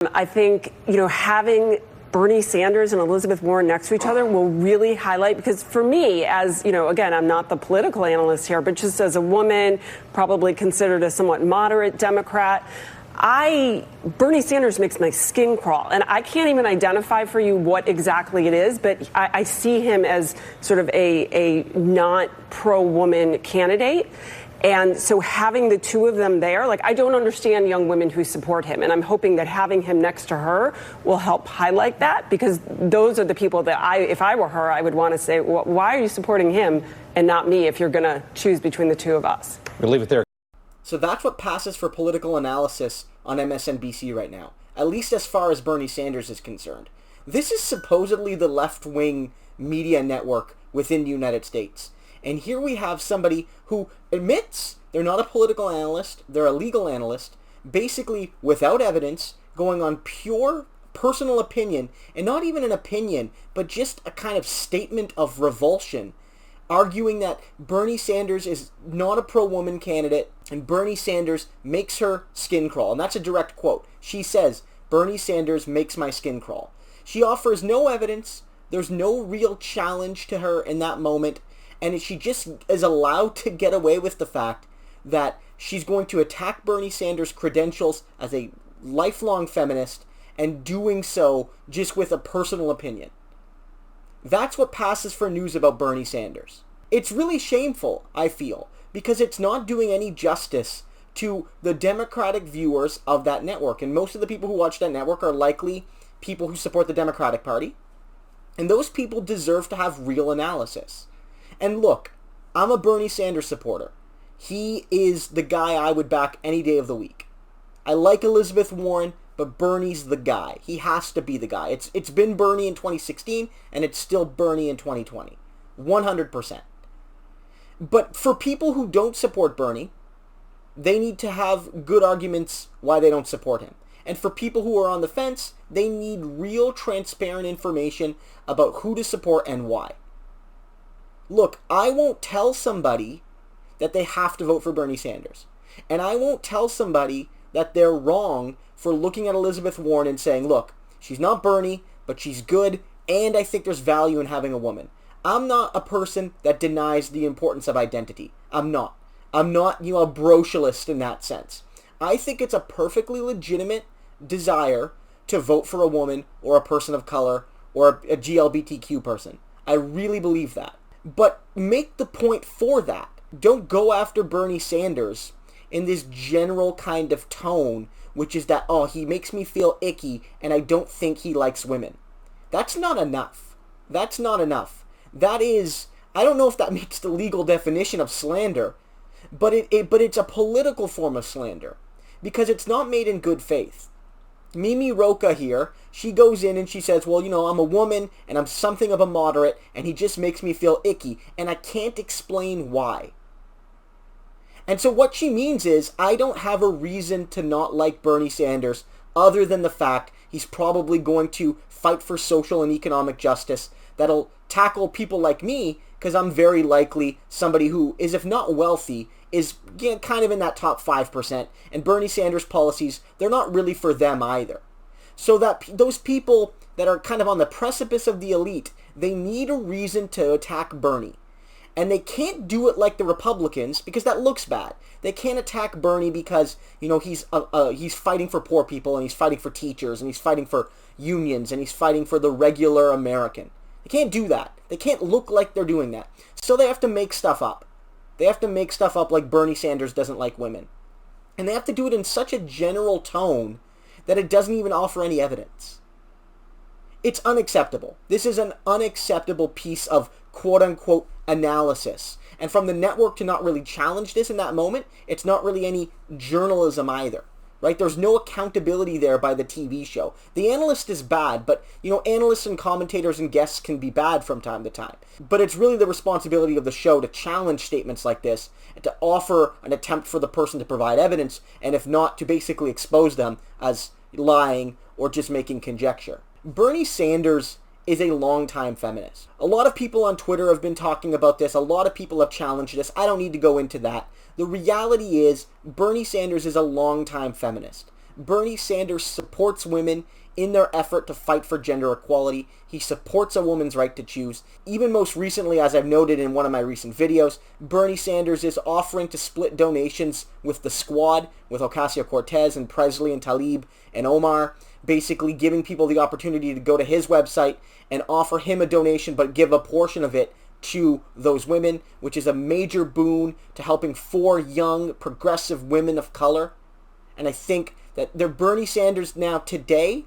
I think, having Bernie Sanders and Elizabeth Warren next to each other will really highlight, because for me, as, again, I'm not the political analyst here, but just as a woman, probably considered a somewhat moderate Democrat, Bernie Sanders makes my skin crawl. And I can't even identify for you what exactly it is, but I see him as sort of a not pro-woman candidate. And so having the two of them there, I don't understand young women who support him. And I'm hoping that having him next to her will help highlight that, because those are the people that if I were her, I would want to say, well, why are you supporting him and not me if you're going to choose between the two of us? We'll leave it there. So that's what passes for political analysis on MSNBC right now, at least as far as Bernie Sanders is concerned. This is supposedly the left-wing media network within the United States. And here we have somebody who admits they're not a political analyst, they're a legal analyst, basically without evidence, going on pure personal opinion, and not even an opinion, but just a kind of statement of revulsion, arguing that Bernie Sanders is not a pro-woman candidate, and Bernie Sanders makes her skin crawl. And that's a direct quote. She says, "Bernie Sanders makes my skin crawl." She offers no evidence, there's no real challenge to her in that moment, and she just is allowed to get away with the fact that she's going to attack Bernie Sanders' credentials as a lifelong feminist, and doing so just with a personal opinion. That's what passes for news about Bernie Sanders. It's really shameful, I feel, because it's not doing any justice to the Democratic viewers of that network. And most of the people who watch that network are likely people who support the Democratic Party. And those people deserve to have real analysis. And look, I'm a Bernie Sanders supporter. He is the guy I would back any day of the week. I like Elizabeth Warren, but Bernie's the guy. He has to be the guy. It's been Bernie in 2016, and it's still Bernie in 2020. 100%. But for people who don't support Bernie, they need to have good arguments why they don't support him. And for people who are on the fence, they need real transparent information about who to support and why. Look, I won't tell somebody that they have to vote for Bernie Sanders. And I won't tell somebody that they're wrong for looking at Elizabeth Warren and saying, look, she's not Bernie, but she's good, and I think there's value in having a woman. I'm not a person that denies the importance of identity. I'm not. I'm not, a brocialist in that sense. I think it's a perfectly legitimate desire to vote for a woman or a person of color or a GLBTQ person. I really believe that. But make the point for that. Don't go after Bernie Sanders in this general kind of tone, which is that, oh, he makes me feel icky and I don't think he likes women. That's not enough. That's not enough. That is, I don't know if that meets the legal definition of slander, but it's a political form of slander because it's not made in good faith. Mimi Rocah here, she goes in and she says, well, I'm a woman and I'm something of a moderate and he just makes me feel icky and I can't explain why. And so what she means is, I don't have a reason to not like Bernie Sanders other than the fact he's probably going to fight for social and economic justice that'll tackle people like me, because I'm very likely somebody who is, if not wealthy, is kind of in that top 5%, and Bernie Sanders' policies, they're not really for them either. So that those people that are kind of on the precipice of the elite, they need a reason to attack Bernie. And they can't do it like the Republicans, because that looks bad. They can't attack Bernie because, he's fighting for poor people, and he's fighting for teachers, and he's fighting for unions, and he's fighting for the regular American. They can't do that. They can't look like they're doing that. So they have to make stuff up. They have to make stuff up like Bernie Sanders doesn't like women. And they have to do it in such a general tone that it doesn't even offer any evidence. It's unacceptable. This is an unacceptable piece of quote-unquote analysis. And from the network to not really challenge this in that moment, it's not really any journalism either. Right? There's no accountability there by the TV show. The Analyst is bad, but, analysts and commentators and guests can be bad from time to time. But it's really the responsibility of the show to challenge statements like this and to offer an attempt for the person to provide evidence, and if not, to basically expose them as lying or just making conjecture. Bernie Sanders is a longtime feminist. A lot of people on Twitter have been talking about this. A lot of people have challenged this. I don't need to go into that. The reality is, Bernie Sanders is a longtime feminist. Bernie Sanders supports women in their effort to fight for gender equality. He supports a woman's right to choose. Even most recently, as I've noted in one of my recent videos, Bernie Sanders is offering to split donations with the squad, with Ocasio-Cortez and Presley and Tlaib and Omar, basically giving people the opportunity to go to his website and offer him a donation, but give a portion of it to those women, which is a major boon to helping 4 young, progressive women of color. And I think that they're Bernie Sanders now today,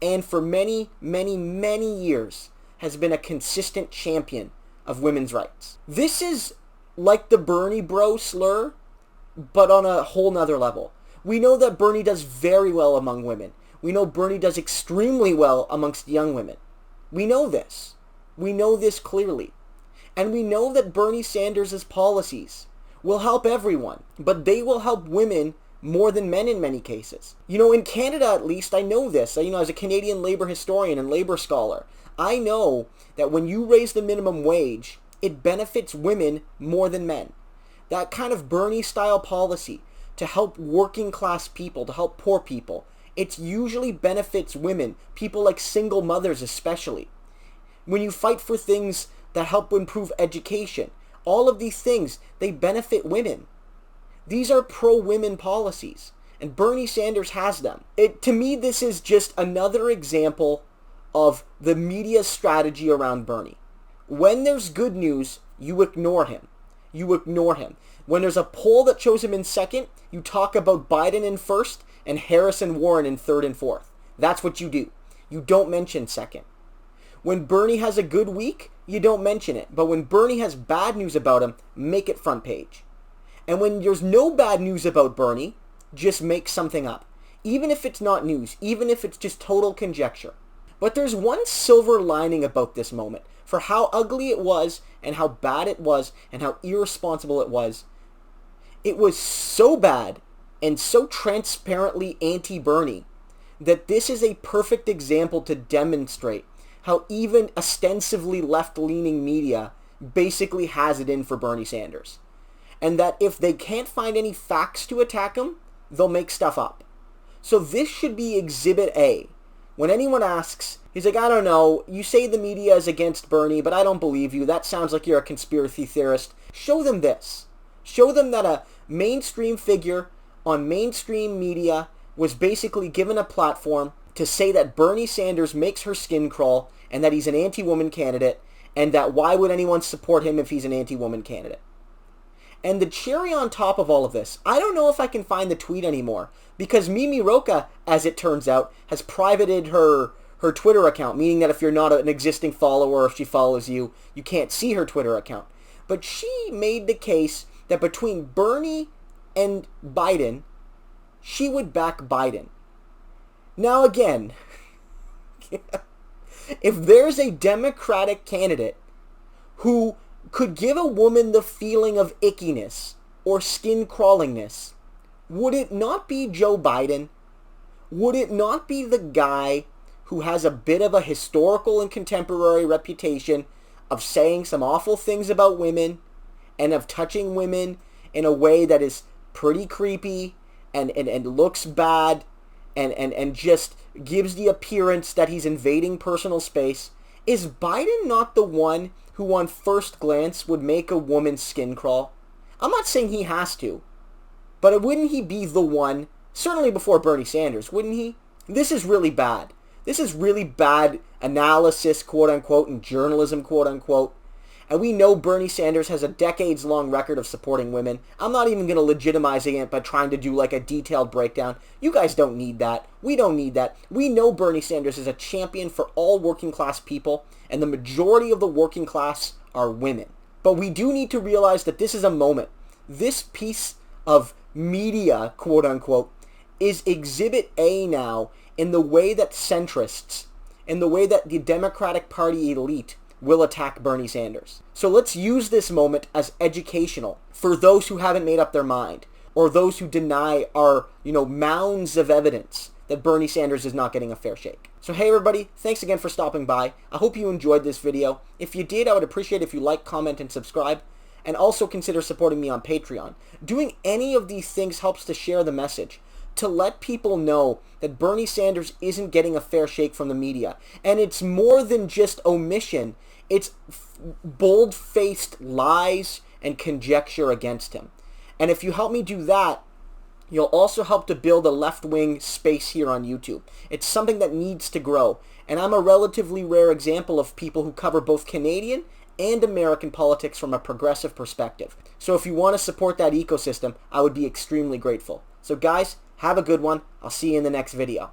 and for many, many, many years, has been a consistent champion of women's rights. This is like the Bernie bro slur, but on a whole nother level. We know that Bernie does very well among women. We know Bernie does extremely well amongst young women. We know this. We know this clearly. And we know that Bernie Sanders' policies will help everyone, but they will help women more than men in many cases. You know, in Canada at least, I know this. You know, as a Canadian labor historian and labor scholar, I know that when you raise the minimum wage, it benefits women more than men. That kind of Bernie-style policy to help working class people, to help poor people, it usually benefits women, people like single mothers especially. When you fight for things that help improve education, all of these things, they benefit women. These are pro-women policies, and Bernie Sanders has them. To me, this is just another example of the media strategy around Bernie. When there's good news, you ignore him. You ignore him. When there's a poll that shows him in second, you talk about Biden in first and Harris and Warren in third and fourth. That's what you do. You don't mention second. When Bernie has a good week, you don't mention it. But when Bernie has bad news about him, make it front page. And when there's no bad news about Bernie, just make something up. Even if it's not news, even if it's just total conjecture. But there's one silver lining about this moment. For how ugly it was, and how bad it was, and how irresponsible it was. It was so bad, and so transparently anti-Bernie, that this is a perfect example to demonstrate how even ostensibly left-leaning media basically has it in for Bernie Sanders. And that if they can't find any facts to attack him, they'll make stuff up. So this should be Exhibit A. When anyone asks, he's like, I don't know, you say the media is against Bernie, but I don't believe you. That sounds like you're a conspiracy theorist. Show them this. Show them that a mainstream figure on mainstream media was basically given a platform to say that Bernie Sanders makes her skin crawl and that he's an anti-woman candidate, and that why would anyone support him if he's an anti-woman candidate? And the cherry on top of all of this, I don't know if I can find the tweet anymore, because Mimi Rocah, as it turns out, has privated her Twitter account, meaning that if you're not an existing follower, if she follows you, you can't see her Twitter account. But she made the case that between Bernie and Biden, she would back Biden. Now again, if there's a Democratic candidate who could give a woman the feeling of ickiness or skin crawlingness, would it not be Joe Biden? Would it not be the guy who has a bit of a historical and contemporary reputation of saying some awful things about women and of touching women in a way that is pretty creepy and looks bad and just gives the appearance that he's invading personal space? Is Biden not the one who on first glance would make a woman's skin crawl? I'm not saying he has to, but wouldn't he be the one, certainly before Bernie Sanders, wouldn't he? This is really bad. This is really bad analysis, quote-unquote, and journalism, quote-unquote. And we know Bernie Sanders has a decades-long record of supporting women. I'm not even going to legitimize it by trying to do like a detailed breakdown. You guys don't need that. We don't need that. We know Bernie Sanders is a champion for all working-class people, and the majority of the working class are women. But we do need to realize that this is a moment. This piece of media, quote-unquote, is Exhibit A now in the way that centrists, in the way that the Democratic Party elite will attack Bernie Sanders. So let's use this moment as educational for those who haven't made up their mind, or those who deny our, mounds of evidence that Bernie Sanders is not getting a fair shake. So hey everybody, thanks again for stopping by. I hope you enjoyed this video. If you did, I would appreciate if you like, comment, and subscribe, and also consider supporting me on Patreon. Doing any of these things helps to share the message. to let people know that Bernie Sanders isn't getting a fair shake from the media. And it's more than just omission. It's bold-faced lies and conjecture against him. And if you help me do that, you'll also help to build a left-wing space here on YouTube. It's something that needs to grow. And I'm a relatively rare example of people who cover both Canadian and American politics from a progressive perspective. So if you want to support that ecosystem, I would be extremely grateful. So guys, have a good one. I'll see you in the next video.